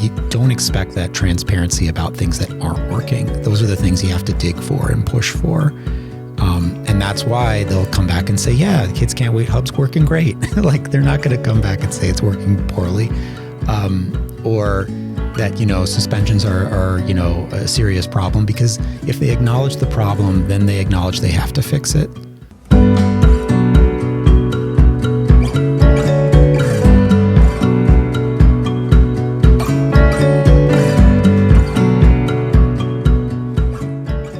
you don't expect that transparency about things that aren't working. Those are the things you have to dig for and push for. And that's why they'll come back and say, yeah, the Kids Can't Wait Hub's working great. Like, they're not going to come back and say it's working poorly. Or that, suspensions are, a serious problem, because if they acknowledge the problem, then they acknowledge they have to fix it.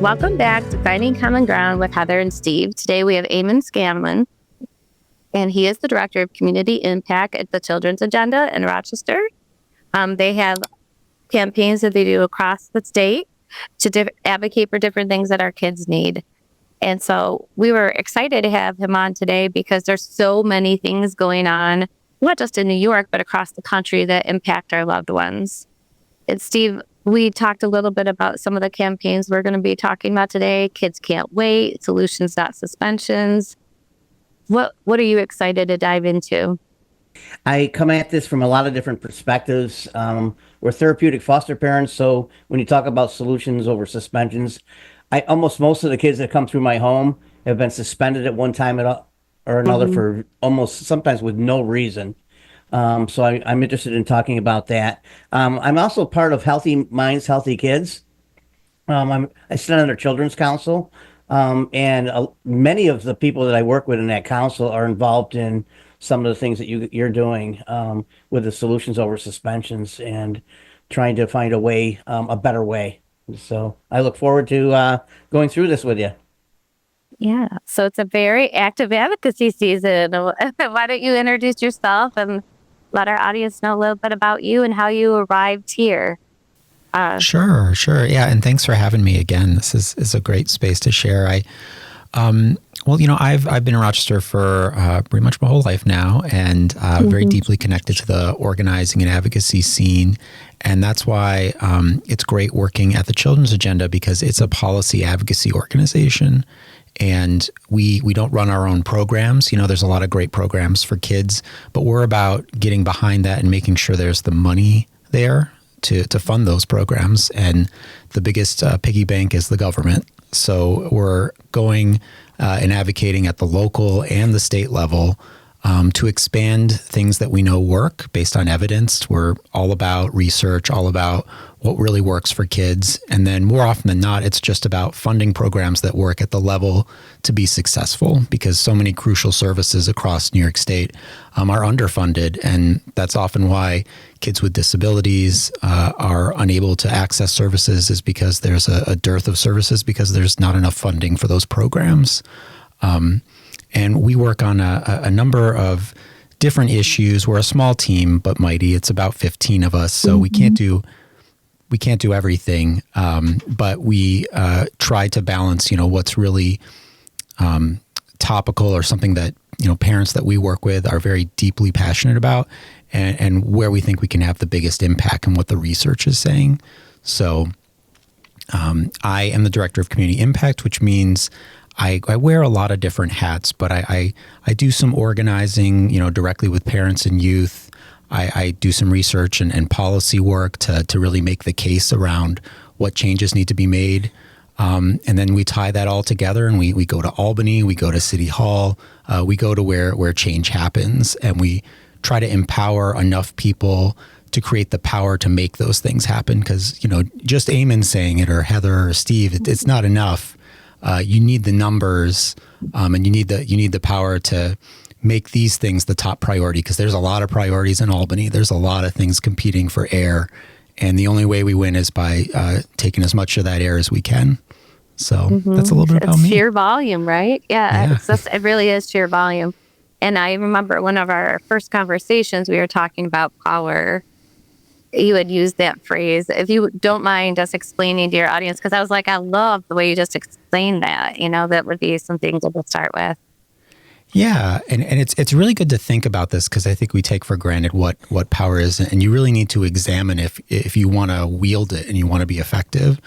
Welcome back to Finding Common Ground with Heather and Steve. Today we have Eamonn Scanlon, and he is the Director of Community Impact at the Children's Agenda in Rochester. They have campaigns that they do across the state to advocate for different things that our kids need. And so we were excited to have him on today because there's so many things going on, not just in New York, but across the country that impact our loved ones. And Steve, we talked a little bit about some of the campaigns we're going to be talking about today. Kids Can't Wait, Solutions, Not Suspensions. What are you excited to dive into? I come at this from a lot of different perspectives. We're therapeutic foster parents, so when you talk about solutions over suspensions, most of the kids that come through my home have been suspended at one time or another for almost sometimes with no reason. So I'm interested in talking about that. I'm also part of Healthy Minds, Healthy Kids. I sit on their children's council, and many of the people that I work with in that council are involved in some of the things that you're doing with the solutions over suspensions and trying to find a way, a better way. So I look forward to going through this with you. Yeah, so it's a very active advocacy season. Why don't you introduce yourself and let our audience know a little bit about you and how you arrived here? Sure. Yeah, and thanks for having me again. This is a great space to share. I've been in Rochester for pretty much my whole life now, and very deeply connected to the organizing and advocacy scene. And that's why it's great working at the Children's Agenda, because it's a policy advocacy organization. And we don't run our own programs. There's a lot of great programs for kids, but we're about getting behind that and making sure there's the money there to fund those programs. And the biggest piggy bank is the government. So we're going and advocating at the local and the state level to expand things that we know work based on evidence. We're all about research, all about what really works for kids. And then more often than not, it's just about funding programs that work at the level to be successful, because so many crucial services across New York State are underfunded. And that's often why kids with disabilities are unable to access services, is because there's a dearth of services because there's not enough funding for those programs. And we work on a number of different issues. We're a small team, but mighty. It's about 15 of us, so we can't do everything. But we try to balance, what's really topical or something that parents that we work with are very deeply passionate about, and where we think we can have the biggest impact and what the research is saying. So I am the Director of Community Impact, which means I wear a lot of different hats, but I do some organizing, directly with parents and youth. I do some research and policy work to really make the case around what changes need to be made. And then we tie that all together, and we go to Albany, we go to City Hall, we go to where change happens, and we try to empower enough people to create the power to make those things happen. Because, just Eamonn saying it, or Heather or Steve, it's not enough. You need the numbers, and you need the power to make these things the top priority, because there's a lot of priorities in Albany. There's a lot of things competing for air, and the only way we win is by taking as much of that air as we can. So that's a little bit about me. Sheer volume, right? Yeah. It really is sheer volume. And I remember one of our first conversations, we were talking about power. You had used that phrase. If you don't mind just explaining to your audience, because I was like, I love the way you just explained that. That would be something to start with. Yeah, and it's really good to think about this, because I think we take for granted what power is, and you really need to examine if you want to wield it and you want to be effective.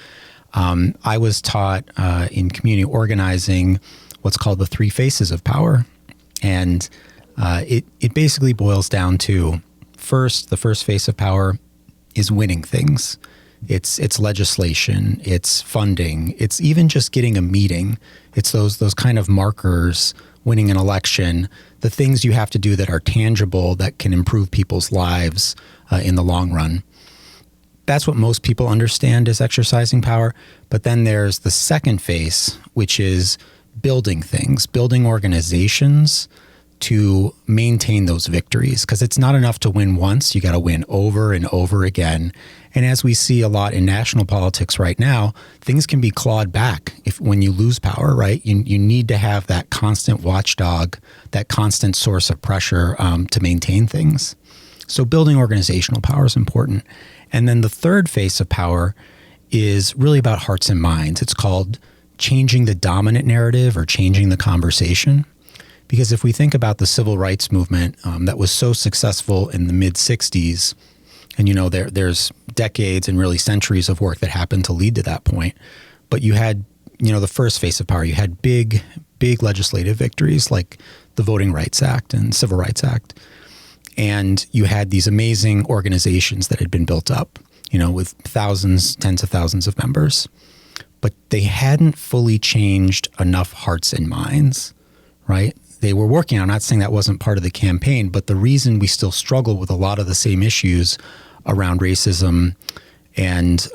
I was taught in community organizing what's called the 3 faces of power, and it basically boils down to the first face of power is winning things. It's legislation, it's funding, it's even just getting a meeting. It's those kind of markers, winning an election, the things you have to do that are tangible that can improve people's lives in the long run. That's what most people understand as exercising power. But then there's the second phase, which is building things, building organizations to maintain those victories. Because it's not enough to win once, you got to win over and over again. And as we see a lot in national politics right now, things can be clawed back when you lose power, right? You need to have that constant watchdog, that constant source of pressure to maintain things. So building organizational power is important. And then the third phase of power is really about hearts and minds. It's called changing the dominant narrative or changing the conversation. Because if we think about the civil rights movement that was so successful in the mid-'60s, and there's decades and really centuries of work that happened to lead to that point. But you had, the first phase of power, you had big legislative victories like the Voting Rights Act and Civil Rights Act. And you had these amazing organizations that had been built up, with thousands, tens of thousands of members. But they hadn't fully changed enough hearts and minds, right? They were working on, I'm not saying that wasn't part of the campaign, but the reason we still struggle with a lot of the same issues around racism and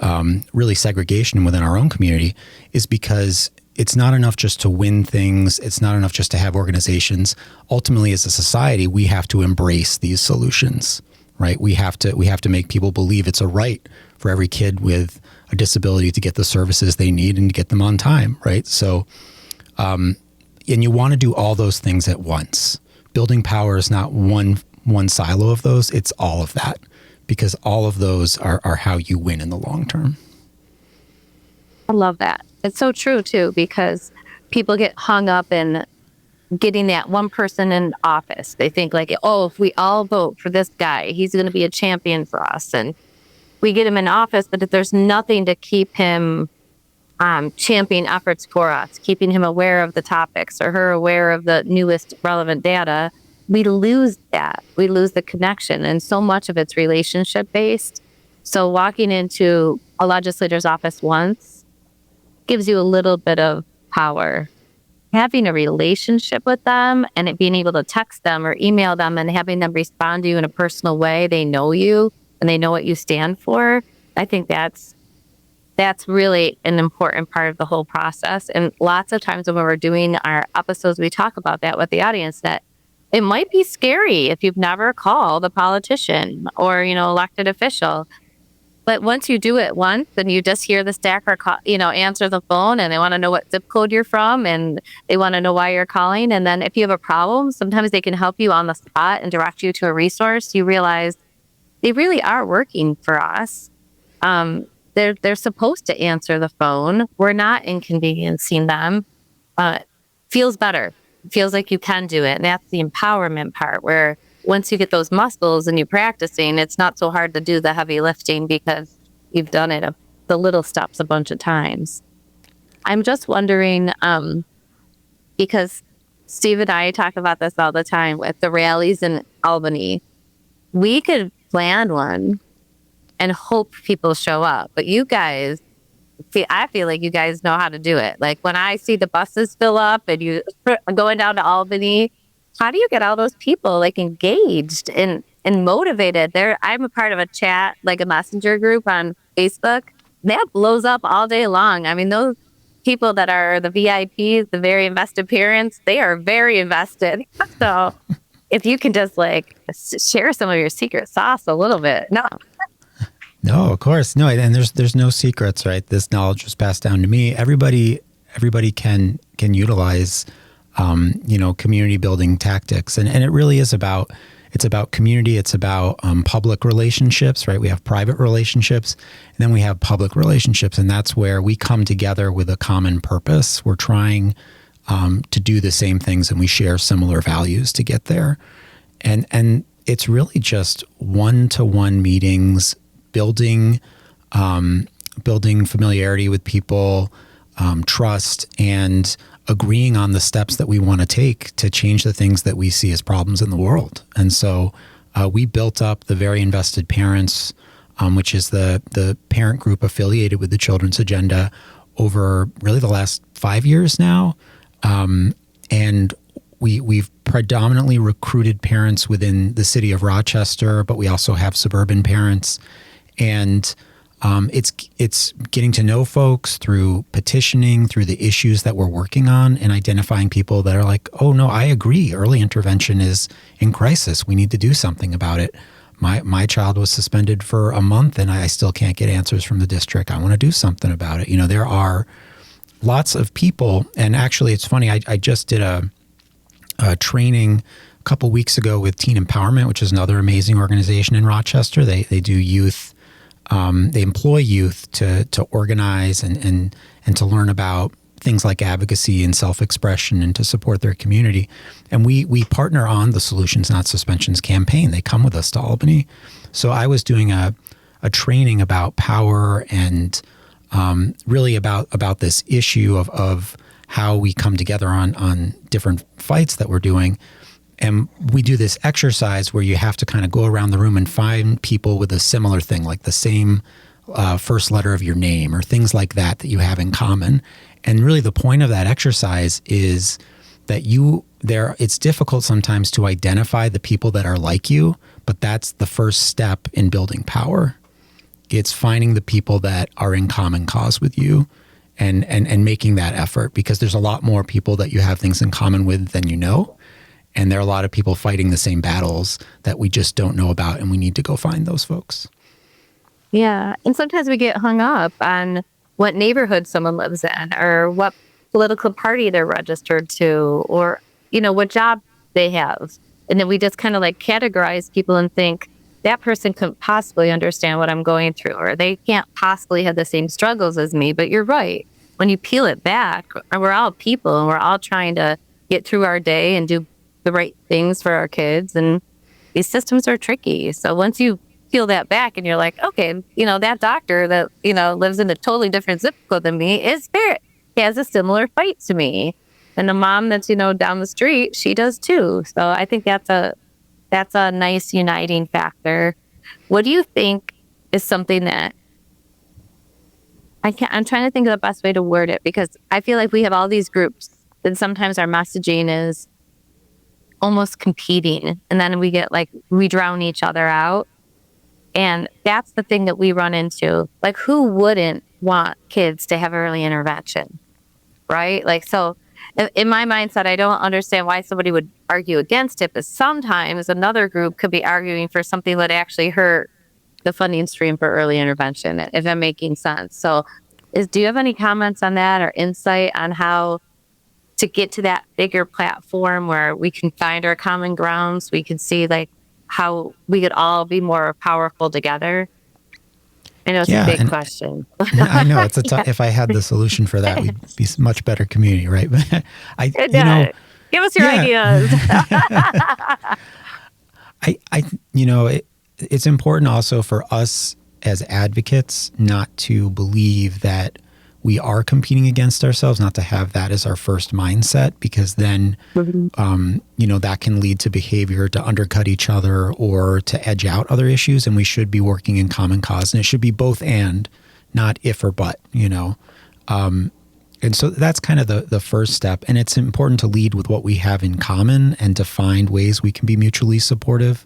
really segregation within our own community is because it's not enough just to win things. It's not enough just to have organizations. Ultimately, as a society, we have to embrace these solutions, right? We have to make people believe it's a right for every kid with a disability to get the services they need and to get them on time, right? So, and you want to do all those things at once. Building power is not one silo of those. It's all of that, because all of those are how you win in the long term. I love that. It's so true, too, because people get hung up in getting that one person in office. They think like, if we all vote for this guy, he's going to be a champion for us. And we get him in office, but if there's nothing to keep him championing efforts for us, keeping him aware of the topics or her aware of the newest relevant data, we lose that. We lose the connection. And so much of it's relationship based. So walking into a legislator's office once gives you a little bit of power. Having a relationship with them and it being able to text them or email them and having them respond to you in a personal way, they know you and they know what you stand for. I think that's really an important part of the whole process. And lots of times when we're doing our episodes, we talk about that with the audience, that it might be scary if you've never called a politician or, elected official. But once you do it once and you just hear the stacker answer the phone and they want to know what zip code you're from and they want to know why you're calling. And then if you have a problem, sometimes they can help you on the spot and direct you to a resource. You realize they really are working for us. They're supposed to answer the phone. We're not inconveniencing them. Feels better. Feels like you can do it. And that's the empowerment part, where once you get those muscles and you're practicing, it's not so hard to do the heavy lifting because you've done it the little steps a bunch of times. I'm just wondering, because Steve and I talk about this all the time with the rallies in Albany, we could plan one and hope people show up. But you guys, I feel like you guys know how to do it. Like when I see the buses fill up and you are going down to Albany, how do you get all those people like engaged and motivated? I'm a part of a chat, like a messenger group on Facebook. That blows up all day long. I mean, those people that are the VIPs, the very invested parents, they are very invested. So if you can just like share some of your secret sauce a little bit. No, of course. No, and there's no secrets, right? This knowledge was passed down to me. Everybody can utilize, community building tactics. And it really is about community. It's about public relationships, right? We have private relationships and then we have public relationships. And that's where we come together with a common purpose. We're trying to do the same things and we share similar values to get there. And it's really just one-to-one meetings, building familiarity with people, trust, and agreeing on the steps that we want to take to change the things that we see as problems in the world. And so we built up the very invested parents which is the parent group affiliated with the Children's Agenda, over really the last 5 years now. And we've predominantly recruited parents within the city of Rochester, but we also have suburban parents. And it's getting to know folks through petitioning, through the issues that we're working on, and identifying people that are like, oh, no, I agree. Early intervention is in crisis. We need to do something about it. My child was suspended for a month and I still can't get answers from the district. I want to do something about it. There are lots of people. And actually, it's funny. I just did a training a couple weeks ago with Teen Empowerment, which is another amazing organization in Rochester. They do youth. They employ youth to organize and to learn about things like advocacy and self-expression and to support their community. And we partner on the Solutions Not Suspensions campaign. They come with us to Albany. So I was doing a training about power and really about this issue of how we come together on different fights that we're doing. And we do this exercise where you have to kind of go around the room and find people with a similar thing, like the same first letter of your name or things like that you have in common. And really the point of that exercise is that it's difficult sometimes to identify the people that are like you, but that's the first step in building power. It's finding the people that are in common cause with you and making that effort, because there's a lot more people that you have things in common with than you know. And there are a lot of people fighting the same battles that we just don't know about, and we need to go find those folks. Yeah. And sometimes we get hung up on what neighborhood someone lives in or what political party they're registered to or, what job they have. And then we just kind of like categorize people and think that person couldn't possibly understand what I'm going through, or they can't possibly have the same struggles as me. But you're right. When you peel it back, we're all people and we're all trying to get through our day and do the right things for our kids. And these systems are tricky. So once you peel that back and you're like, okay, that doctor that, lives in a totally different zip code than me has a similar fight to me. And the mom that's, down the street, she does too. So I think that's a nice uniting factor. What do you think is something that I'm trying to think of the best way to word it, because I feel like we have all these groups and sometimes our messaging is almost competing. And then we drown each other out. And that's the thing that we run into. Like, who wouldn't want kids to have early intervention, right? So in my mindset, I don't understand why somebody would argue against it, but sometimes another group could be arguing for something that actually hurt the funding stream for early intervention, if I'm making sense. So do you have any comments on that or insight on how to get to that bigger platform where we can find our common grounds? We can see how we could all be more powerful together. I know it's a big question. I know it's if I had the solution for that, we'd be a much better community, right? But give us your ideas. It's important also for us as advocates not to believe that we are competing against ourselves, not to have that as our first mindset, because then, that can lead to behavior to undercut each other or to edge out other issues. And we should be working in common cause, and it should be both and, not if or but, And so that's kind of the first step. And it's important to lead with what we have in common and to find ways we can be mutually supportive.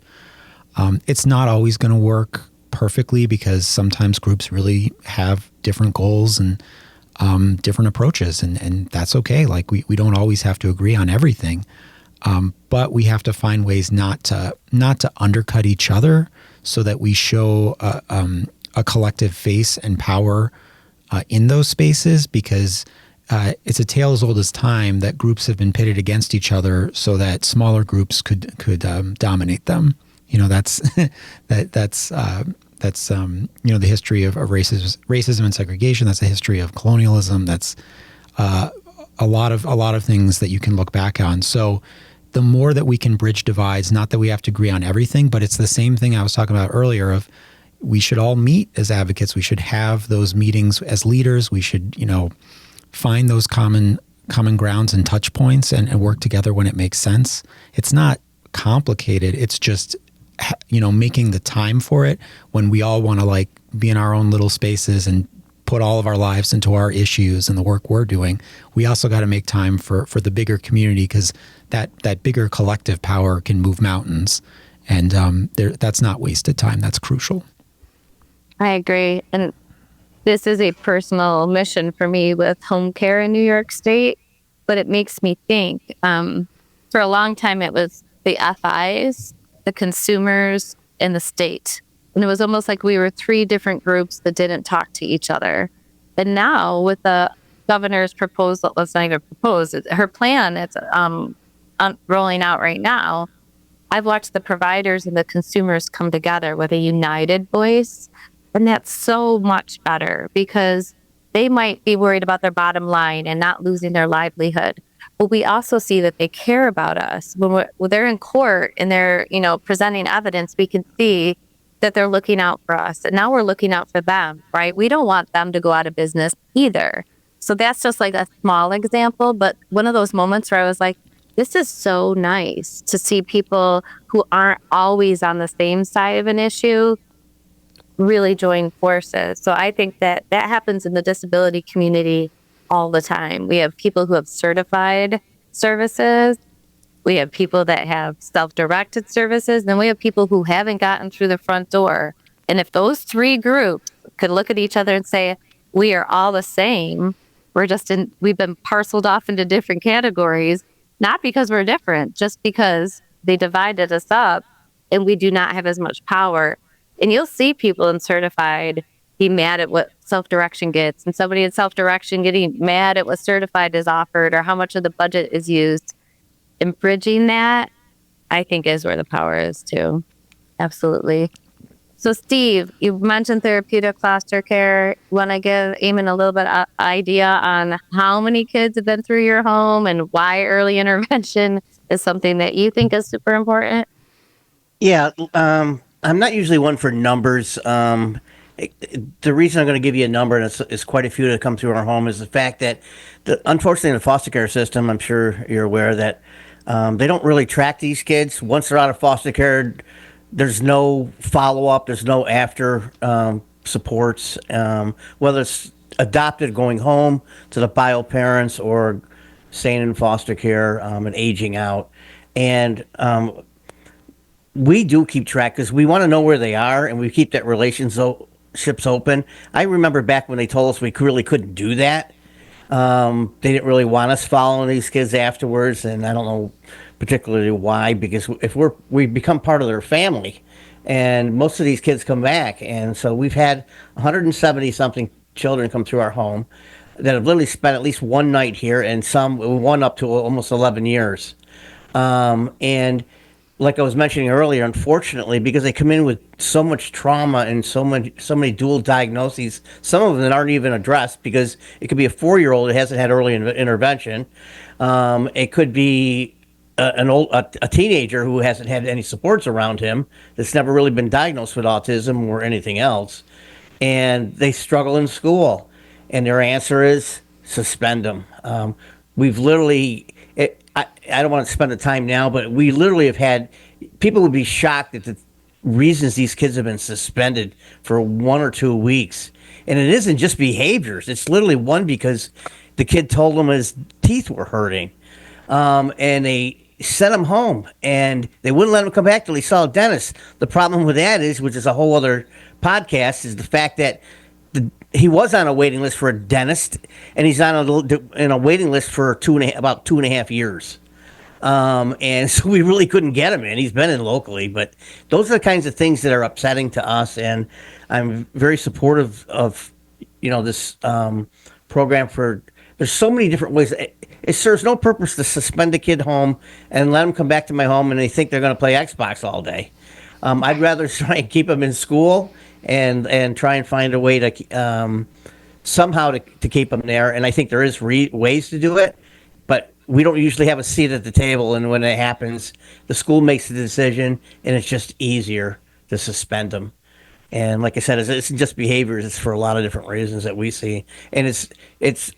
It's not always going to work perfectly because sometimes groups really have different goals and different approaches, and that's okay. We don't always have to agree on everything, but we have to find ways not to undercut each other, so that we show a collective face and power in those spaces. Because it's a tale as old as time that groups have been pitted against each other so that smaller groups could dominate them. That's the history of racism and segregation. That's the history of colonialism. That's a lot of things that you can look back on. So the more that we can bridge divides, not that we have to agree on everything, but it's the same thing I was talking about earlier of we should all meet as advocates. We should have those meetings as leaders. We should, find those common grounds and touch points and work together when it makes sense. It's not complicated. It's just making the time for it when we all want to like be in our own little spaces and put all of our lives into our issues and the work we're doing. We also got to make time for the bigger community, because that bigger collective power can move mountains. And that's not wasted time. That's crucial. I agree. And this is a personal mission for me with home care in New York State, but it makes me think. For a long time, it was the FIs, the consumers, and the state. And it was almost like we were three different groups that didn't talk to each other. And now with the governor's proposal, let's not even propose, her plan, it's rolling out right now. I've watched the providers and the consumers come together with a united voice. And that's so much better, because they might be worried about their bottom line and not losing their livelihood. But we also see that they care about us. When they're in court and they're, presenting evidence, we can see that they're looking out for us. And now we're looking out for them, right? We don't want them to go out of business either. So that's just like a small example, but one of those moments where I was like, this is so nice to see people who aren't always on the same side of an issue really join forces. So I think that happens in the disability community all the time. We have people who have certified services. We have people that have self-directed services. And we have people who haven't gotten through the front door. And if those three groups could look at each other and say, we are all the same, we've been parceled off into different categories, not because we're different, just because they divided us up and we do not have as much power. And you'll see people in certified be mad at what self-direction gets, and somebody in self-direction getting mad at what certified is offered or how much of the budget is used. And bridging that, I think, is where the power is too. Absolutely. So Steve, you mentioned therapeutic foster care. Want to give Eamonn a little bit of idea on how many kids have been through your home and why early intervention is something that you think is super important? Yeah, I'm not usually one for numbers. The reason I'm going to give you a number, and it's quite a few that come through our home, is the fact that, unfortunately, in the foster care system, I'm sure you're aware that they don't really track these kids. Once they're out of foster care, there's no follow-up, there's no after supports, whether it's adopted, going home to the bio parents, or staying in foster care and aging out. And we do keep track because we want to know where they are, and we keep that relationships open. I remember back when they told us we really couldn't do that. They didn't really want us following these kids afterwards, and I don't know particularly why, because if we become part of their family, and most of these kids come back, and so we've had 170 something children come through our home that have literally spent at least one night here, and one up to almost 11 years. And like I was mentioning earlier, unfortunately, because they come in with so much trauma and so many dual diagnoses, some of them that aren't even addressed, because it could be a 4-year-old that hasn't had early intervention. It could be a teenager who hasn't had any supports around him, that's never really been diagnosed with autism or anything else, and they struggle in school, and their answer is suspend them. We've literally. I don't want to spend the time now, but we literally have had people would be shocked at the reasons these kids have been suspended for 1 or 2 weeks. And it isn't just behaviors. It's literally one because the kid told them his teeth were hurting. And they sent him home, and they wouldn't let him come back till he saw a dentist. The problem with that is, which is a whole other podcast, is the fact that he was on a waiting list for a dentist, and he's on a waiting list for about 2.5 years. And so we really couldn't get him in. He's been in locally, but those are the kinds of things that are upsetting to us. And I'm very supportive of, this program. There's so many different ways. It serves no purpose to suspend a kid home and let them come back to my home and they think they're going to play Xbox all day. I'd rather try and keep them in school and try and find a way to somehow to keep them there. And I think there is ways to do it, but we don't usually have a seat at the table. And when it happens, the school makes the decision, and it's just easier to suspend them. And like I said, it's just behaviors. It's for a lot of different reasons that we see, and it's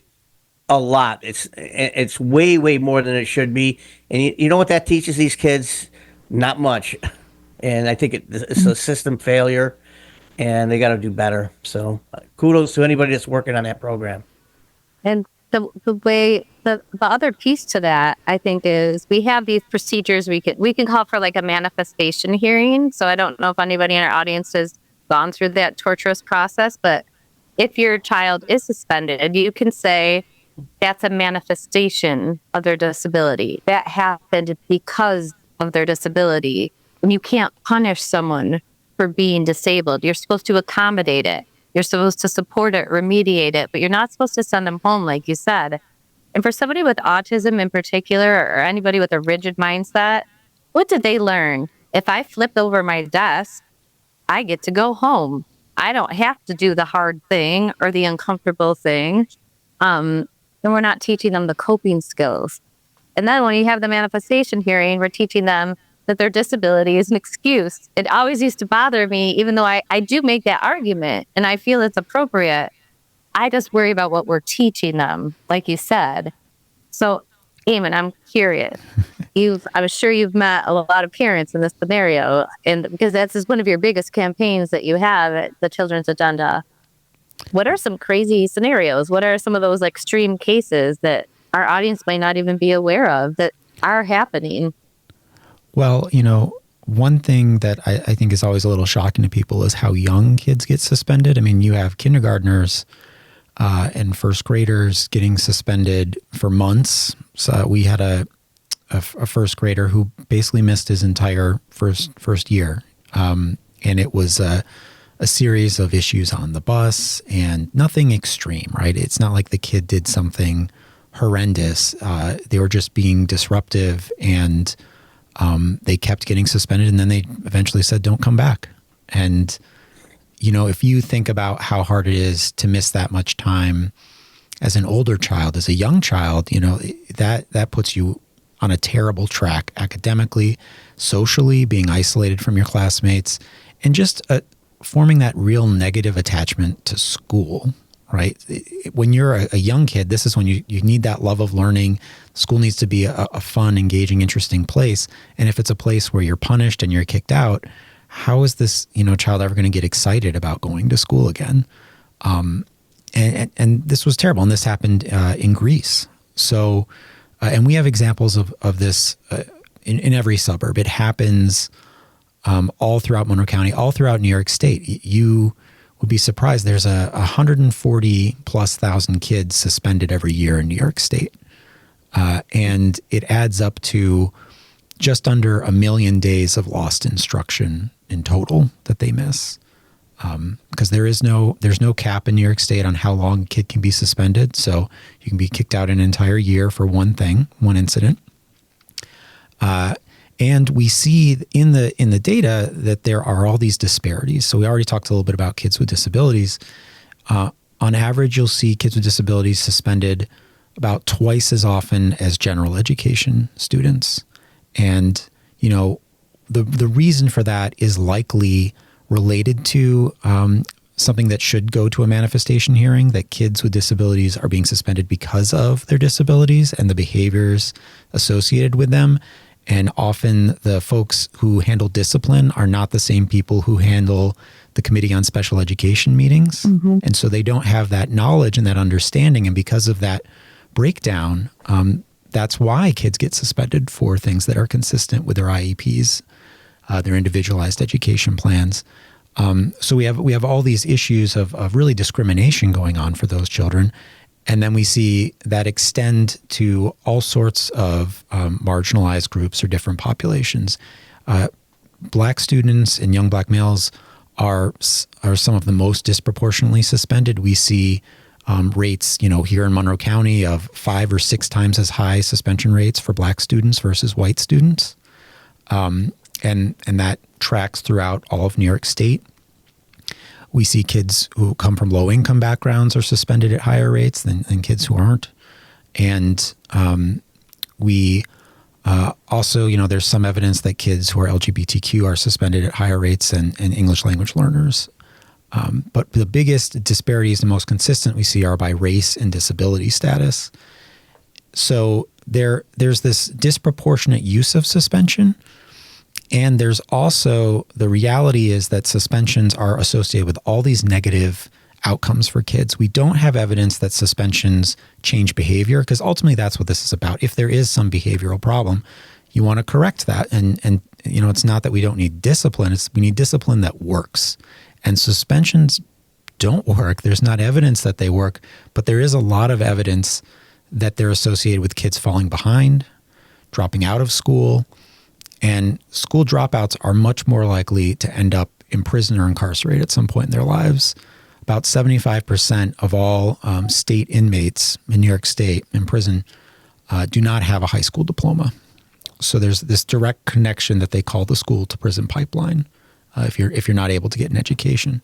a lot. It's way more than it should be. And you know what that teaches these kids? Not much. And I think it's a system failure, and they got to do better. So kudos to anybody that's working on that program. And the other piece to that, I think, is we have these procedures we can call for like a manifestation hearing. So I don't know if anybody in our audience has gone through that torturous process, but if your child is suspended, you can say that's a manifestation of their disability. That happened because of their disability. And you can't punish someone for being disabled. You're supposed to accommodate it. You're supposed to support it, remediate it, but you're not supposed to send them home, like you said. And for somebody with autism in particular, or anybody with a rigid mindset, what did they learn? If I flip over my desk, I get to go home. I don't have to do the hard thing or the uncomfortable thing. And we're not teaching them the coping skills. And then when you have the manifestation hearing, we're teaching them that their disability is an excuse. It always used to bother me, even though I do make that argument and I feel it's appropriate. I just worry about what we're teaching them, like you said. So, Eamonn, I'm curious. I'm sure you've met a lot of parents in this scenario, and because that's one of your biggest campaigns that you have at the Children's Agenda. What are some crazy scenarios? What are some of those extreme cases that our audience might not even be aware of that are happening? Well, one thing that I think is always a little shocking to people is how young kids get suspended. I mean, you have kindergartners and first graders getting suspended for months. So we had a first grader who basically missed his entire first year. And it was a series of issues on the bus and nothing extreme, right? It's not like the kid did something horrendous. They were just being disruptive, and they kept getting suspended, and then they eventually said, don't come back. And, if you think about how hard it is to miss that much time as an older child, as a young child, that puts you on a terrible track academically, socially, being isolated from your classmates, and just forming that real negative attachment to school, right? When you're a young kid, this is when you need that love of learning. School needs to be a fun, engaging, interesting place. And if it's a place where you're punished and you're kicked out, how is this, child ever going to get excited about going to school again? And this was terrible. And this happened in Greece. So, and we have examples of this in every suburb. It happens all throughout Monroe County, all throughout New York State. You would be surprised. There's 140 plus thousand kids suspended every year in New York State. And it adds up to just under 1 million days of lost instruction in total that they miss. Because there's no cap in New York State on how long a kid can be suspended. So you can be kicked out an entire year for one incident. And we see in the data that there are all these disparities. So we already talked a little bit about kids with disabilities. On average, you'll see kids with disabilities suspended about twice as often as general education students. And, the reason for that is likely related to something that should go to a manifestation hearing, that kids with disabilities are being suspended because of their disabilities and the behaviors associated with them. And often the folks who handle discipline are not the same people who handle the Committee on Special Education meetings. Mm-hmm. And so they don't have that knowledge and that understanding. And because of that breakdown, that's why kids get suspended for things that are consistent with their IEPs, their individualized education plans. So we have all these issues of really discrimination going on for those children. And then we see that extend to all sorts of marginalized groups or different populations. Black students and young Black males are some of the most disproportionately suspended. We see rates, here in Monroe County of 5 or 6 times as high suspension rates for Black students versus white students. And that tracks throughout all of New York State. We see kids who come from low-income backgrounds are suspended at higher rates than kids who aren't. And we also, there's some evidence that kids who are LGBTQ are suspended at higher rates than English language learners. But the biggest disparities, the most consistent we see, are by race and disability status. So there's this disproportionate use of suspension. And there's also the reality is that suspensions are associated with all these negative outcomes for kids. We don't have evidence that suspensions change behavior, because ultimately that's what this is about. If there is some behavioral problem, you want to correct that. And it's not that we don't need discipline, it's we need discipline that works. And suspensions don't work. There's not evidence that they work, but there is a lot of evidence that they're associated with kids falling behind, dropping out of school, and school dropouts are much more likely to end up in prison or incarcerated at some point in their lives. About 75% of all state inmates in New York State in prison do not have a high school diploma. So there's this direct connection that they call the school to prison pipeline if you're not able to get an education.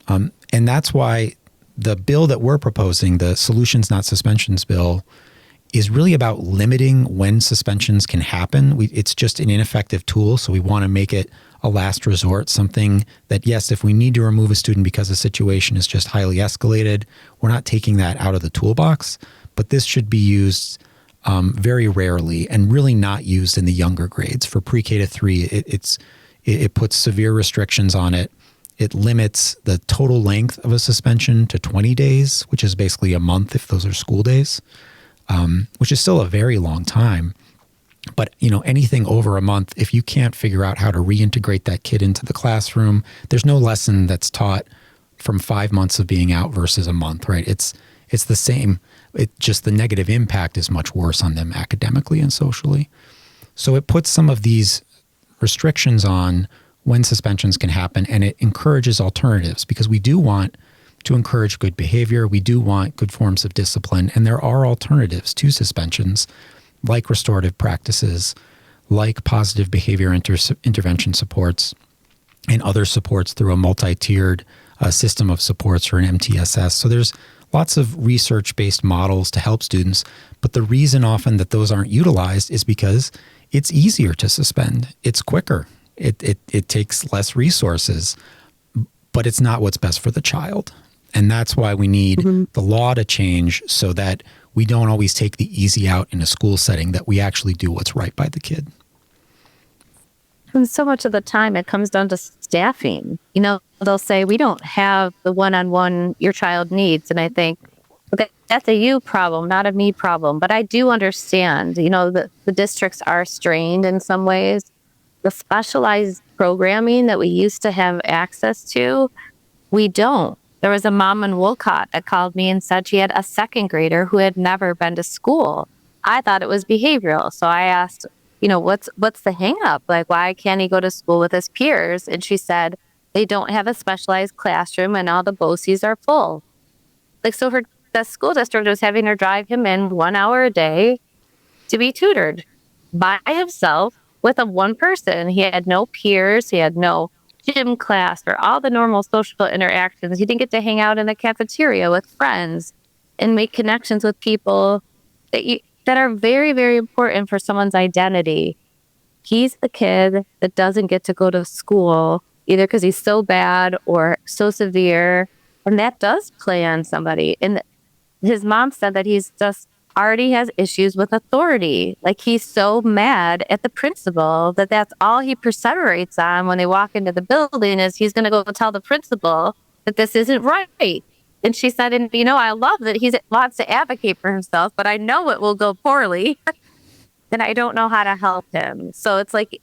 And that's why the bill that we're proposing, the Solutions Not Suspensions bill, is really about limiting when suspensions can happen. It's just an ineffective tool, so we want to make it a last resort, something that, yes, if we need to remove a student because the situation is just highly escalated, we're not taking that out of the toolbox, but this should be used very rarely and really not used in the younger grades. For pre-K to 3, it puts severe restrictions on it. It limits the total length of a suspension to 20 days, which is basically a month if those are school days, which is still a very long time. But, anything over a month, if you can't figure out how to reintegrate that kid into the classroom, there's no lesson that's taught from 5 months of being out versus a month, right? It's the same. It just the negative impact is much worse on them academically and socially. So it puts some of these restrictions on when suspensions can happen, and it encourages alternatives, because we do want to encourage good behavior. We do want good forms of discipline, and there are alternatives to suspensions, like restorative practices, like positive behavior intervention supports, and other supports through a multi-tiered system of supports, or an MTSS. So there's lots of research-based models to help students, but the reason often that those aren't utilized is because it's easier to suspend. It's quicker. It takes less resources, but it's not what's best for the child. And that's why we need the law to change, so that we don't always take the easy out in a school setting, that we actually do what's right by the kid. And so much of the time it comes down to staffing. They'll say, we don't have the one-on-one your child needs. And I think, okay, that's a you problem, not a me problem. But I do understand, the districts are strained in some ways. The specialized programming that we used to have access to, we don't. There was a mom in Wolcott that called me and said she had a second grader who had never been to school. I thought it was behavioral. So I asked, what's the hang up? Like, why can't he go to school with his peers? And she said, they don't have a specialized classroom and all the BOCES are full. So the school district was having her drive him in 1 hour a day to be tutored by himself with one person. He had no peers. He had no gym class or all the normal social interactions. He didn't get to hang out in the cafeteria with friends and make connections with people that are very, very important for someone's identity. He's the kid that doesn't get to go to school either because he's so bad or so severe. And that does play on somebody. And his mom said that he's just already has issues with authority. Like, he's so mad at the principal that's all he perseverates on when they walk into the building is he's going to go tell the principal that this isn't right. And she said, and I love that he wants to advocate for himself, but I know it will go poorly and I don't know how to help him. So it's like,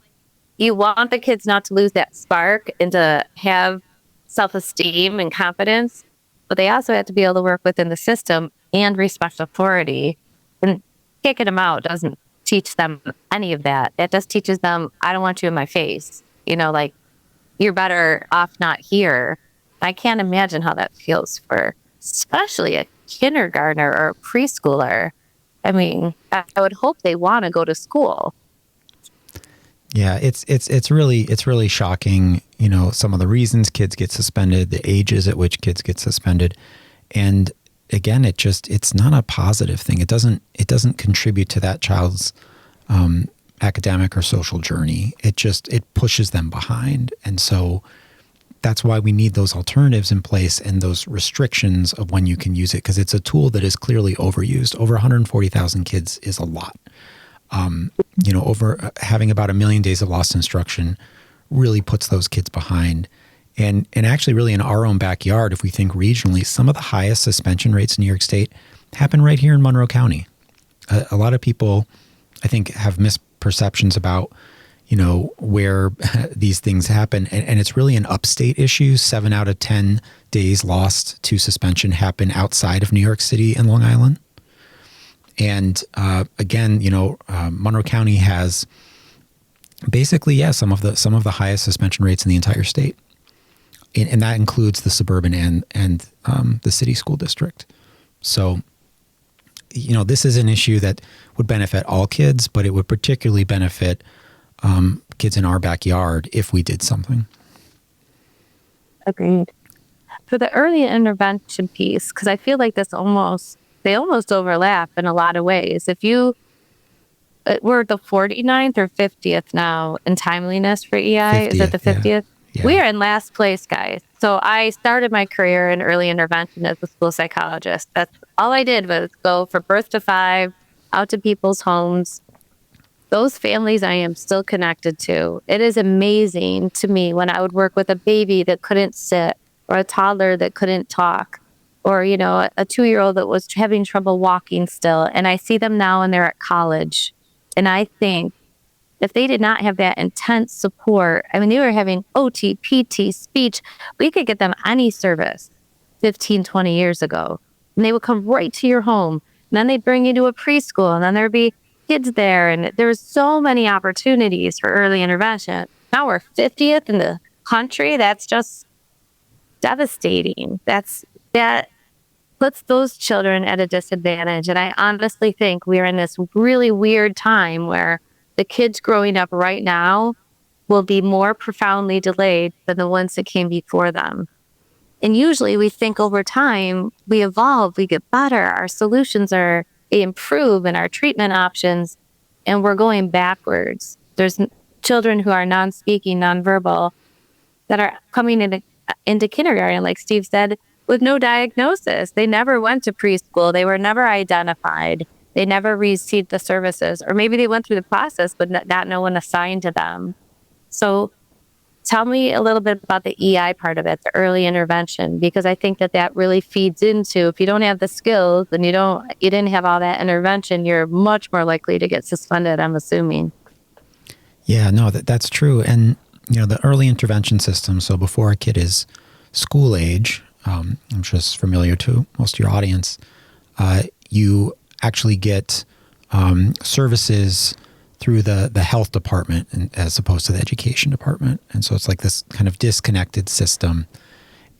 you want the kids not to lose that spark and to have self-esteem and confidence, but they also have to be able to work within the system and respect authority. And kicking them out doesn't teach them any of that. It just teaches them, I don't want you in my face. You're better off not here. I can't imagine how that feels for especially a kindergartner or a preschooler. I mean, I would hope they want to go to school. Yeah, it's really shocking, some of the reasons kids get suspended, the ages at which kids get suspended. And again, it's not a positive thing. It doesn't contribute to that child's academic or social journey. It pushes them behind. And so that's why we need those alternatives in place and those restrictions of when you can use it, because it's a tool that is clearly overused. Over 140,000 kids is a lot. over having about 1 million days of lost instruction really puts those kids behind. And actually really in our own backyard, if we think regionally, some of the highest suspension rates in New York State happen right here in Monroe County. A lot of people, I think, have misperceptions about, where these things happen. And it's really an upstate issue. 7 out of 10 days lost to suspension happen outside of New York City and Long Island. And again, Monroe County has basically, some of the highest suspension rates in the entire state. And that includes the suburban and the city school district. So, this is an issue that would benefit all kids, but it would particularly benefit kids in our backyard if we did something. Agreed. For the early intervention piece, because I feel like they almost overlap in a lot of ways. We're the 49th or 50th now in timeliness for EI. 50th, is it the 50th? Yeah. We are in last place, guys. So I started my career in early intervention as a school psychologist. That's all I did was go from birth to 5, out to people's homes. Those families I am still connected to. It is amazing to me when I would work with a baby that couldn't sit, or a toddler that couldn't talk, or, a 2-year-old that was having trouble walking still. And I see them now and they're at college. And I think if they did not have that intense support, they were having OT, PT, speech, we could get them any service 15, 20 years ago. And they would come right to your home. And then they'd bring you to a preschool, and then there'd be kids there. And there was so many opportunities for early intervention. Now we're 50th in the country. That's just devastating. That puts those children at a disadvantage. And I honestly think we're in this really weird time where the kids growing up right now will be more profoundly delayed than the ones that came before them. And usually we think over time, we evolve, we get better, our solutions improve and our treatment options, and we're going backwards. There's children who are non-speaking, non-verbal, that are coming into kindergarten, like Steve said, with no diagnosis. They never went to preschool. They were never identified. They never received the services, or maybe they went through the process, but not no one assigned to them. So tell me a little bit about the EI part of it, the early intervention, because I think that really feeds into, if you don't have the skills and you didn't have all that intervention, you're much more likely to get suspended, I'm assuming. Yeah, no, that's true. And, the early intervention system, so before a kid is school age, I'm sure it's familiar to most of your audience, you actually get services through the health department as opposed to the education department. And so it's like this kind of disconnected system.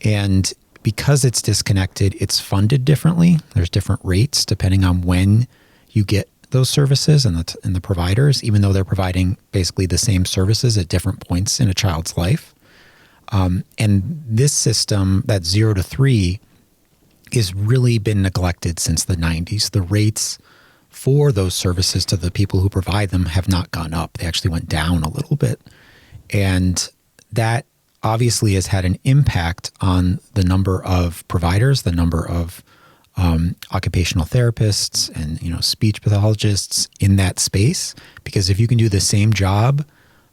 And because it's disconnected, it's funded differently. There's different rates depending on when you get those services and the providers, even though they're providing basically the same services at different points in a child's life. And this system, that 0 to 3, has really been neglected since the 90s. The rates for those services to the people who provide them have not gone up. They actually went down a little bit. And that obviously has had an impact on the number of providers, the number of occupational therapists and speech pathologists in that space. Because if you can do the same job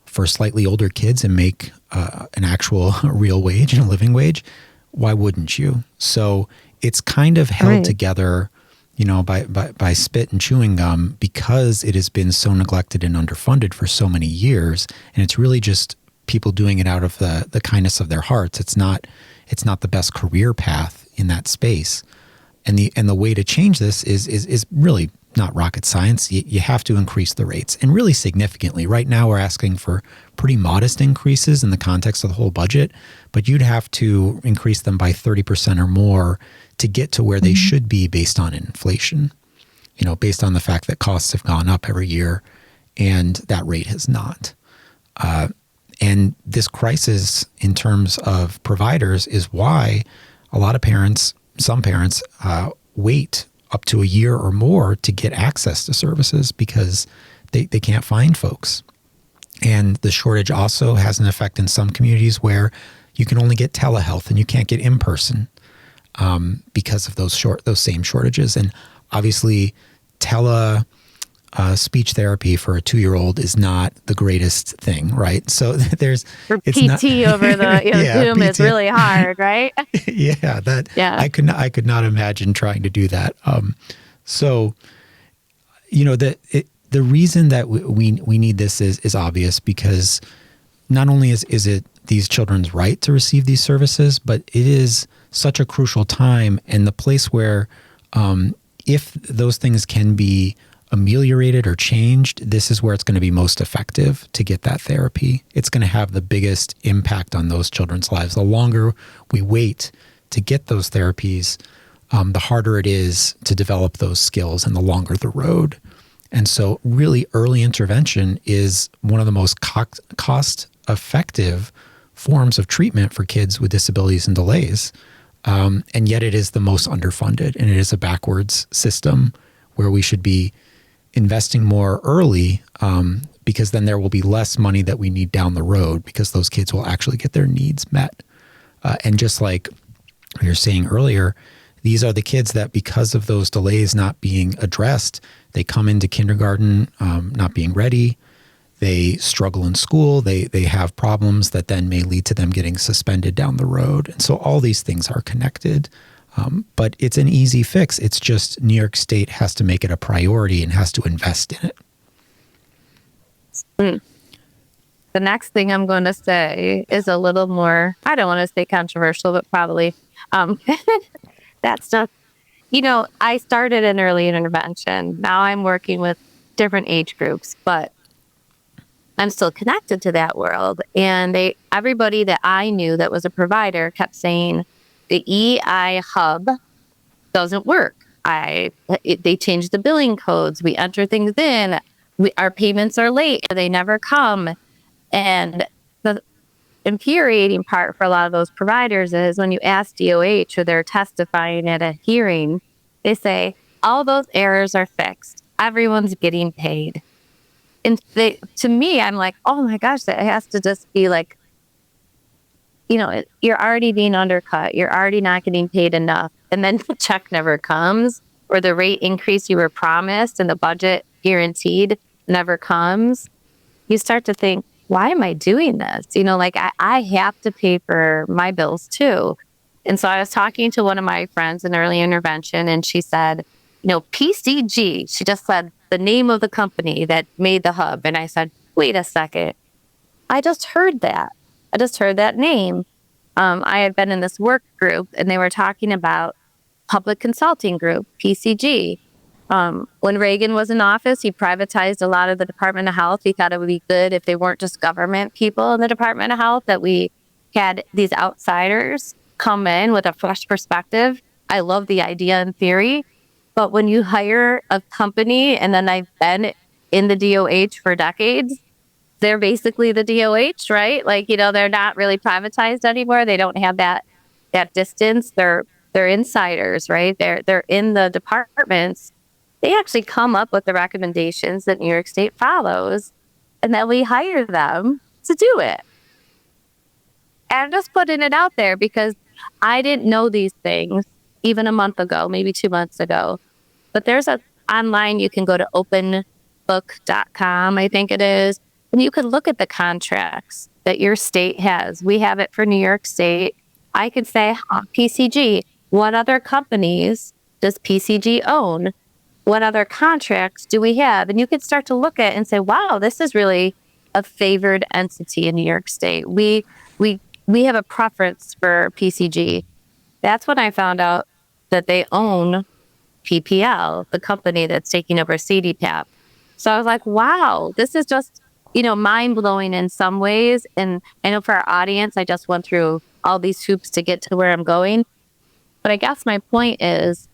for slightly older kids and make an actual real wage and a living wage, why wouldn't you? So it's kind of held together, by spit and chewing gum, because it has been so neglected and underfunded for so many years. And it's really just people doing it out of the kindness of their hearts. It's not the best career path in that space. And the way to change this is really not rocket science. You have to increase the rates, and really significantly. Right now we're asking for pretty modest increases in the context of the whole budget, but you'd have to increase them by 30% or more to get to where they should be based on inflation, based on the fact that costs have gone up every year and that rate has not. And this crisis in terms of providers is why a lot of parents, some parents, wait up to a year or more to get access to services because they can't find folks. And the shortage also has an effect in some communities where you can only get telehealth and you can't get in-person because of those same shortages. And obviously speech therapy for a 2-year-old is not the greatest thing, right? So For it's PT not over the yeah, Zoom is PT. really hard, right? Yeah, that Yeah. I could not imagine trying to do that. So the reason that we need this is obvious, because not only is it these children's right to receive these services, but it is such a crucial time and the place where if those things can be ameliorated or changed, this is where it's going to be most effective to get that therapy. It's going to have the biggest impact on those children's lives. The longer we wait to get those therapies, the harder it is to develop those skills and the longer the road. And so really early intervention is one of the most cost-effective forms of treatment for kids with disabilities and delays. And yet it is the most underfunded, and it is a backwards system where we should be investing more early, because then there will be less money that we need down the road, because those kids will actually get their needs met. And just like we were saying earlier, these are the kids that, because of those delays not being addressed, they come into kindergarten not being ready. They struggle in school. They have problems that then may lead to them getting suspended down the road. And so all these things are connected. But it's an easy fix. It's just New York State has to make it a priority and has to invest in it. The next thing I'm going to say is a little more, I don't want to say controversial, but probably that stuff. I started in early intervention. Now I'm working with different age groups, but I'm still connected to that world. And everybody that I knew that was a provider kept saying the EI hub doesn't work. They changed the billing codes. We enter things in. Our payments are late. They never come. And the infuriating part for a lot of those providers is when you ask DOH or they're testifying at a hearing, they say, all those errors are fixed. Everyone's getting paid. And to me, I'm like, oh my gosh, that has to just be like, you're already being undercut. You're already not getting paid enough. And then the check never comes, or the rate increase you were promised and the budget guaranteed never comes. You start to think, why am I doing this? I have to pay for my bills too. And so I was talking to one of my friends in early intervention, and she said, PCG. She just said the name of the company that made the hub. And I said, wait a second. I just heard that name. I had been in this work group, and they were talking about Public Consulting Group, PCG. When Reagan was in office, he privatized a lot of the Department of Health. He thought it would be good if they weren't just government people in the Department of Health, that we had these outsiders come in with a fresh perspective. I love the idea in theory, but when you hire a company, and then I've been in the DOH for decades, they're basically the DOH, right? They're not really privatized anymore. They don't have that distance. They're insiders, right? They're in the departments. They actually come up with the recommendations that New York State follows, and then we hire them to do it. And I'm just putting it out there because I didn't know these things even a month ago, maybe 2 months ago. But there's online, you can go to openbook.com, I think it is, and you can look at the contracts that your state has. We have it for New York State. I could say, PCG, what other companies does PCG own? What other contracts do we have? And you can start to look at and say, wow, this is really a favored entity in New York State. We have a preference for PCG. That's when I found out that they own PPL, the company that's taking over CDPAP. So I was like, wow, this is just, mind-blowing in some ways. And I know for our audience, I just went through all these hoops to get to where I'm going. But I guess my point is,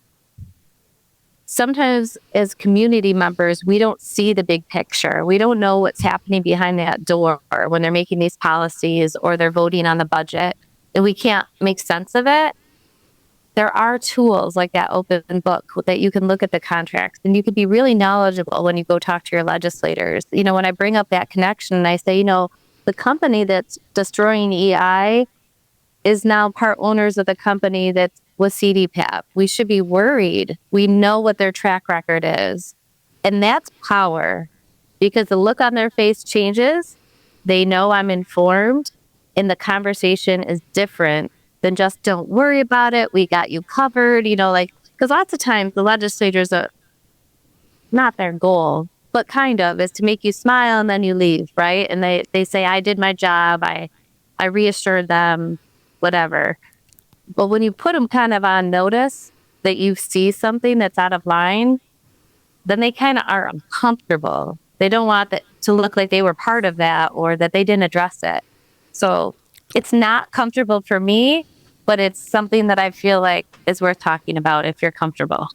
sometimes as community members, we don't see the big picture. We don't know what's happening behind that door when they're making these policies or they're voting on the budget, and we can't make sense of it. There are tools like that open book that you can look at the contracts, and you can be really knowledgeable when you go talk to your legislators. When I bring up that connection and I say, the company that's destroying EI is now part owners of the company that's with CDPAP. We should be worried. We know what their track record is. And that's power, because the look on their face changes. They know I'm informed, and the conversation is different than just, don't worry about it, we got you covered, like, because lots of times the legislators are not their goal, but kind of is to make you smile and then you leave, right? And they say, I did my job, I reassured them, whatever. But when you put them kind of on notice that you see something that's out of line, then they kind of are uncomfortable. They don't want that to look like they were part of that or that they didn't address it. So it's not comfortable for me, but it's something that I feel like is worth talking about if you're comfortable.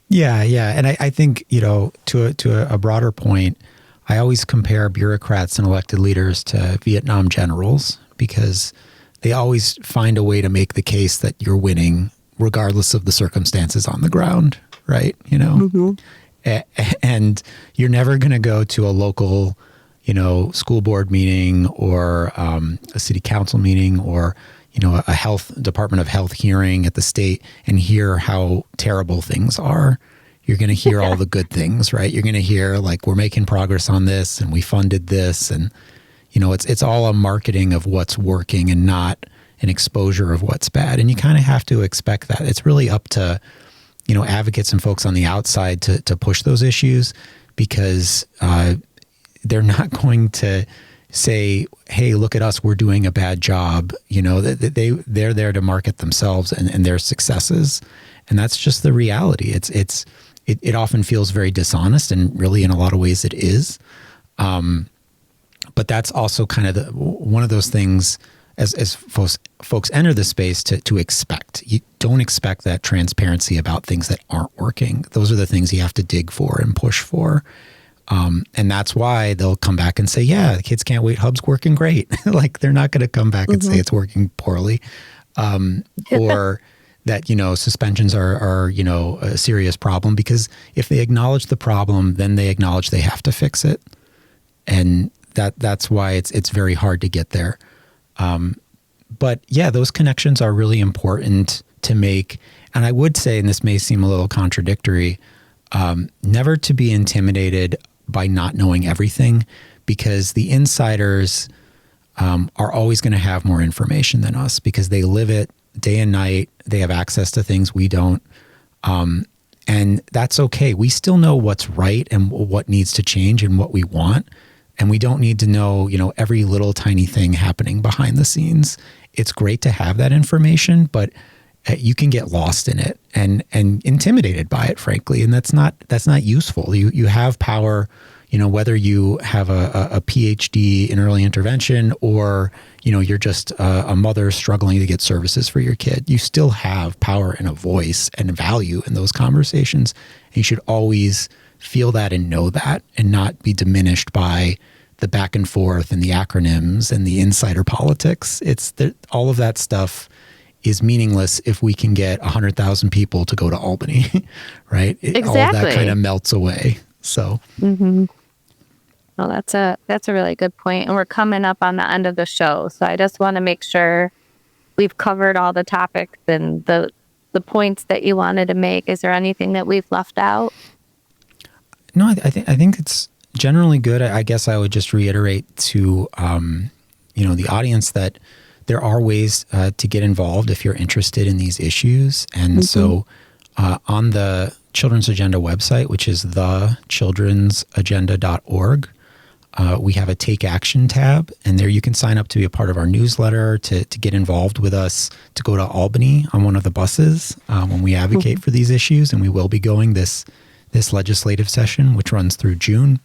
Yeah, yeah. And I think, to a broader point, I always compare bureaucrats and elected leaders to Vietnam generals, because they always find a way to make the case that you're winning regardless of the circumstances on the ground, right? And you're never going to go to a local, school board meeting or a city council meeting or, a health Department of Health hearing at the state and hear how terrible things are. You're going to hear all the good things, right? You're going to hear like, we're making progress on this and we funded this. And, it's all a marketing of what's working and not an exposure of what's bad. And you kind of have to expect that. It's really up to, advocates and folks on the outside to push those issues, because they're not going to say, hey, look at us, we're doing a bad job. They're there to market themselves and their successes. And that's just the reality. It often feels very dishonest, and really in a lot of ways it is. But that's also kind of one of those things as folks enter the space to expect. You don't expect that transparency about things that aren't working. Those are the things you have to dig for and push for. And that's why they'll come back and say, yeah, the Kids Can't Wait Hub's working great. Like, they're not going to come back and say it's working poorly. Or that, suspensions are, a serious problem, because if they acknowledge the problem, then they acknowledge they have to fix it. And that's why it's very hard to get there. But yeah, those connections are really important to make. And I would say, and this may seem a little contradictory, never to be intimidated by not knowing everything, because the insiders are always going to have more information than us, because they live it day and night. They have access to things we don't. And that's okay. We still know what's right and what needs to change and what we want. And we don't need to know, every little tiny thing happening behind the scenes. It's great to have that information, but you can get lost in it and intimidated by it, frankly. And that's not useful. You have power, whether you have a PhD in early intervention or, you're just a mother struggling to get services for your kid. You still have power and a voice and value in those conversations. And you should always feel that and know that, and not be diminished by the back and forth and the acronyms and the insider politics. All of that stuff is meaningless if we can get 100,000 people to go to Albany, right? Exactly. All of that kind of melts away. So, Well, that's a really good point. And we're coming up on the end of the show. So I just want to make sure we've covered all the topics and the points that you wanted to make. Is there anything that we've left out? No, I think it's generally good. I guess I would just reiterate to, the audience that there are ways to get involved if you're interested in these issues. And so on the Children's Agenda website, which is thechildrensagenda.org, we have a Take Action tab, and there you can sign up to be a part of our newsletter, to get involved with us, to go to Albany on one of the buses when we advocate for these issues. And we will be going this legislative session, which runs through June.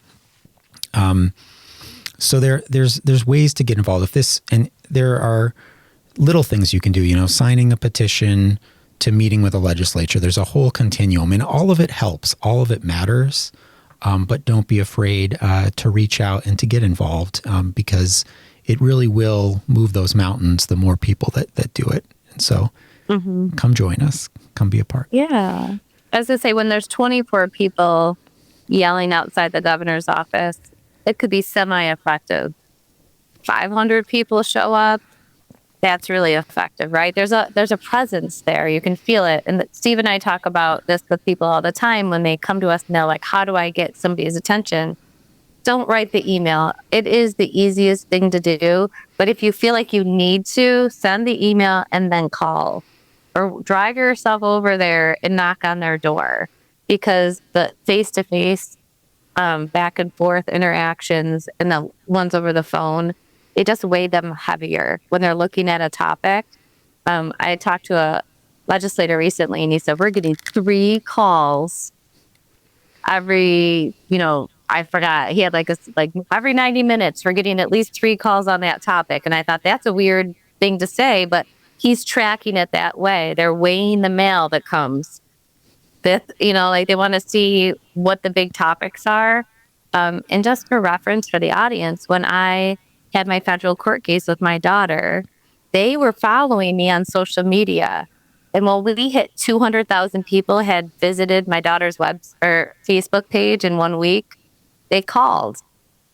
So there's ways to get involved with this, and there are little things you can do, signing a petition to meeting with a legislature. There's a whole continuum, and all of it helps. All of it matters. But don't be afraid to reach out and to get involved, because it really will move those mountains, the more people that do it. And so come join us. Come be a part. Yeah. As I say, when there's 24 people yelling outside the governor's office, it could be semi-effective. 500 people show up, That's really effective, right? There's a presence there. You can feel it. And Steve and I talk about this with people all the time when they come to us and they're like, how do I get somebody's attention? Don't write the email. It is the easiest thing to do. But if you feel like you need to, send the email and then call, or drive yourself over there and knock on their door, because the face-to-face back and forth interactions and the ones over the phone, it just weighed them heavier when they're looking at a topic. I talked to a legislator recently and he said, we're getting 3 calls every, I forgot. He had like every 90 minutes, we're getting at least 3 calls on that topic. And I thought that's a weird thing to say, but he's tracking it that way. They're weighing the mail that comes. Like they want to see what the big topics are. And just for reference for the audience, when I had my federal court case with my daughter, they were following me on social media. And when we hit 200,000 people had visited my daughter's Facebook page in 1 week, they called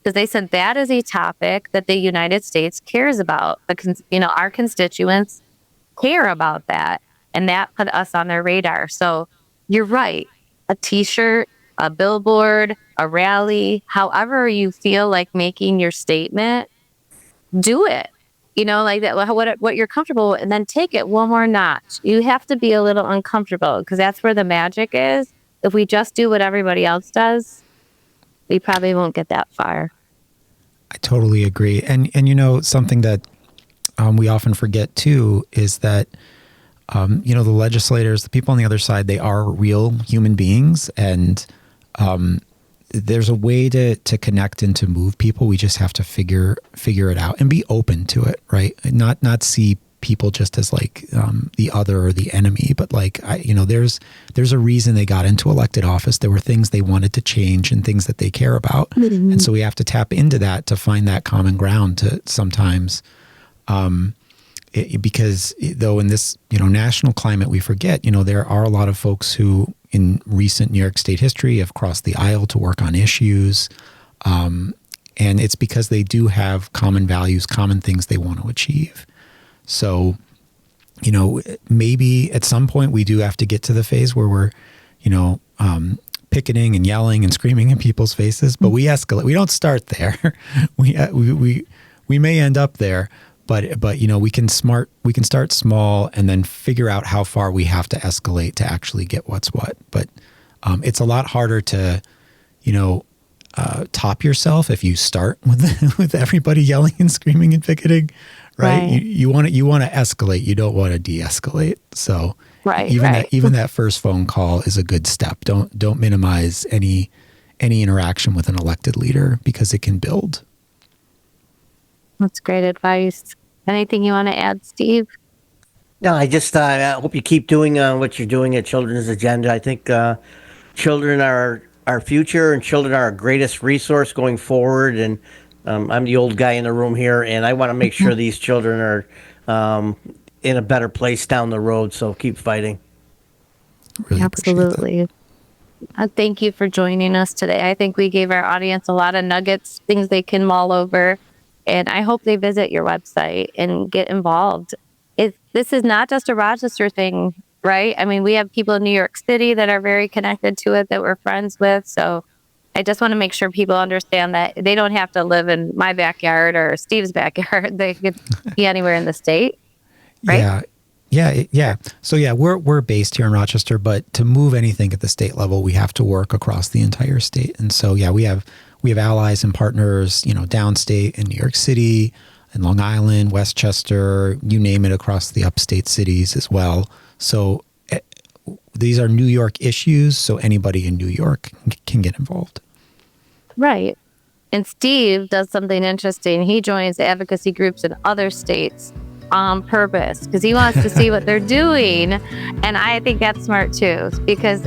because they said that is a topic that the United States cares about. Our constituents care about that, and that put us on their radar. So you're right. A T-shirt, a billboard, a rally, however you feel like making your statement, do it. Like that, what you're comfortable with, and then take it one more notch. You have to be a little uncomfortable because that's where the magic is. If we just do what everybody else does, we probably won't get that far. I totally agree. And something that we often forget too is that, the legislators, the people on the other side, they are real human beings, and there's a way to connect and to move people. We just have to figure it out and be open to it, right? Not see people just as like the other or the enemy, but like there's a reason they got into elected office. There were things they wanted to change and things that they care about, and so we have to tap into that to find that common ground. To sometimes, because though in this national climate we forget, there are a lot of folks who in recent New York State history have crossed the aisle to work on issues, and it's because they do have common values, common things they want to achieve. So, maybe at some point we do have to get to the phase where we're, picketing and yelling and screaming in people's faces, but we escalate. We don't start there. We may end up there, but we can start small and then figure out how far we have to escalate to actually get what's what. But it's a lot harder to, top yourself if you start with everybody yelling and screaming and picketing. Right. You want to escalate. You don't want to de-escalate. So even that first phone call is a good step. Don't minimize any interaction with an elected leader because it can build. That's great advice. Anything you want to add, Steve? No, I just I hope you keep doing what you're doing at Children's Agenda. I think children are our future, and children are our greatest resource going forward. And I'm the old guy in the room here, and I want to make sure these children are in a better place down the road. So keep fighting. Really Absolutely. Thank you for joining us today. I think we gave our audience a lot of nuggets, things they can mull over, and I hope they visit your website and get involved. This is not just a Rochester thing, right? I mean, we have people in New York City that are very connected to it that we're friends with. So I just want to make sure people understand that they don't have to live in my backyard or Steve's backyard. They could be anywhere in the state, right? Yeah. So we're based here in Rochester, but to move anything at the state level, we have to work across the entire state. And so we have allies and partners, downstate in New York City and Long Island, Westchester, you name it, across the upstate cities as well. So these are New York issues, so anybody in New York can get involved. Right. And Steve does something interesting. He joins advocacy groups in other states on purpose because he wants to see what they're doing. And I think that's smart too, because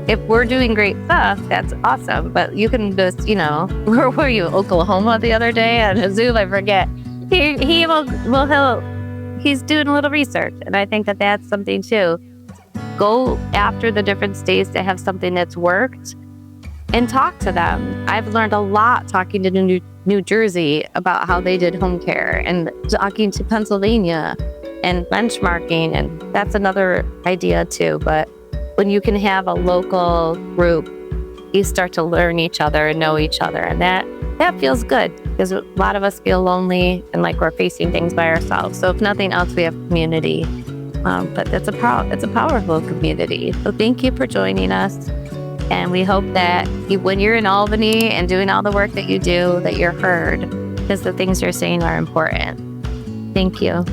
if we're doing great stuff, that's awesome. But you can just, where were you? Oklahoma the other day on a Zoom, I forget. He's doing a little research. And I think that that's something too. Go after the different states that have something that's worked and talk to them. I've learned a lot talking to New New Jersey about how they did home care, and talking to Pennsylvania and benchmarking. And that's another idea too. But when you can have a local group, you start to learn each other and know each other. And that feels good, because a lot of us feel lonely and like we're facing things by ourselves. So if nothing else, we have community. But it's a powerful community. So thank you for joining us. And we hope that when you're in Albany and doing all the work that you do, that you're heard, because the things you're saying are important. Thank you.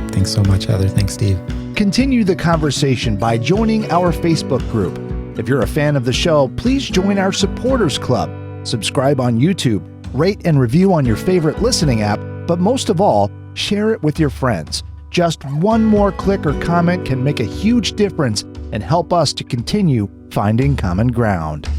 Thanks so much, Heather. Thanks, Steve. Continue the conversation by joining our Facebook group. If you're a fan of the show, please join our supporters club. Subscribe on YouTube, rate and review on your favorite listening app, but most of all, share it with your friends. Just one more click or comment can make a huge difference and help us to continue finding common ground.